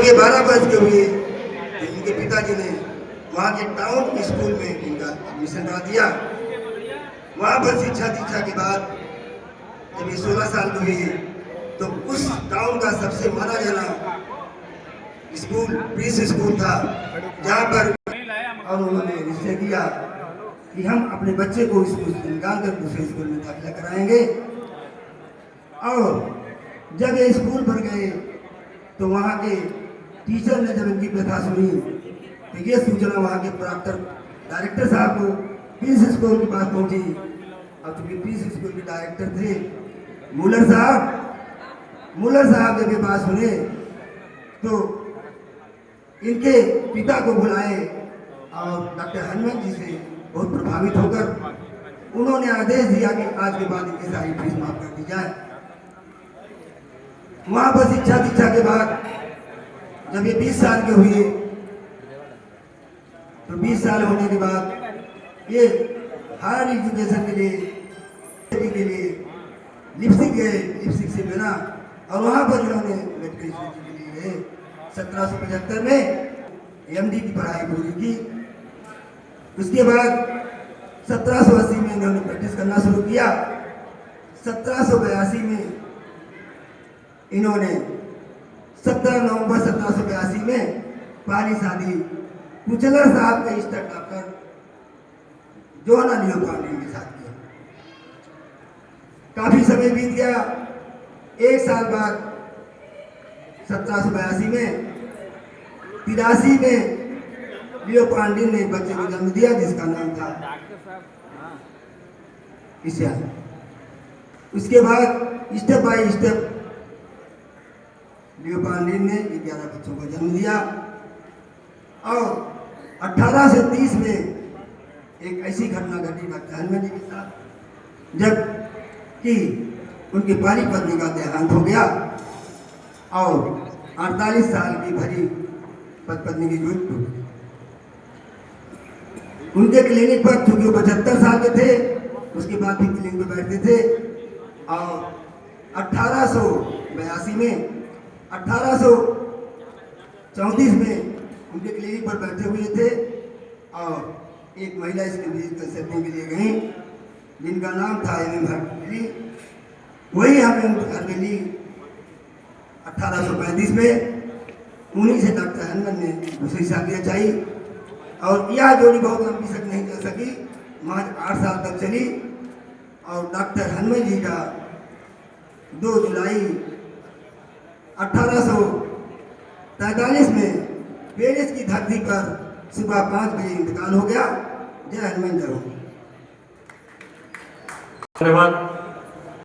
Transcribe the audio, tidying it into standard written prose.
जब ये 12 वर्ष के हुए तो इनके पिताजी ने वहाँ के टाउन स्कूल में इनका एडमिशन करा दिया। वहाँ पर शिक्षा दीक्षा के बाद जब ये 16 साल के हुए तो उस टाउन का सबसे माना जाना स्कूल प्रीस स्कूल था, जहाँ पर और उन्होंने निश्चय किया कि हम अपने बच्चे को स्कूल से निकाल कर दूसरे स्कूल में दाखिला कराएंगे। और जब ये स्कूल पर गए तो वहाँ के टीचर ने जब इनकी व्यथा सुनी तो ये सूचना वहाँ के प्राक्तन डायरेक्टर साहब को प्रीस स्कूल के पास पहुंची। अब चूंकि प्रीस स्कूल के डायरेक्टर थे मुलर साहब जब ये बात सुने तो इनके पिता को बुलाए और डॉक्टर हनुमान जी से बहुत प्रभावित होकर उन्होंने आदेश दिया कि आज के बाद इनकी सारी फीस माफ कर दी जाए। वहां पर शिक्षा दीक्षा के बाद जब ये 20 साल के हुए तो 20 साल होने के बाद ये हायर एजुकेशन के लिए लिपस्टिक गए, लिपस्टिक से बना और वहां पर इन्होंने मेडिकल के लिए गए। 1775 में एमडी की पढ़ाई पूरी की। उसके बाद 1780 में इन्होंने प्रैक्टिस करना शुरू किया। 1782 में इन्होंने 17 नवंबर 1782 में पहली शादी कुचलर साहब के इष्ट डॉक्टर जोहना लियो पांडे के साथ किया। काफी समय बीत गया। एक साल बाद 1782 में 83 में लियो पांडे ने बच्चे को जन्म दिया जिसका नाम था ईशा। उसके बाद स्टेप बाय स्टेप लियो पांडे ने 11 बच्चों को जन्म दिया और 1830 में एक ऐसी घटना घटी डॉक्टर हनुमान जी के साथ जब कि उनकी पहली पत्नी का देहांत हो गया और 48 साल की भरी पत्नी की मृत्यु। उनके क्लिनिक पर चूंकि वो 75 साल के थे उसके बाद भी क्लिनिक पर बैठते थे और 1882 में 1834 में उनके क्लिनिक पर बैठे हुए थे और एक महिला इसके विजिट कंसल्टिंग के लिए गई जिनका नाम था एम हरमिली। वही हमें घर में ली 1835 में। उन्हीं से डॉक्टर हनुमान ने दूसरी शादी रचाई और यह जोड़ी बहुत लंबी तक नहीं चल सकी, मात्र 8 साल तक चली। और डॉक्टर हनुमान जी का 2 जुलाई 1843 में पेरिस की धरती पर सुबह 5 बजे इंतकाल हो गया। जय हनुमान जय हो। धन्यवाद।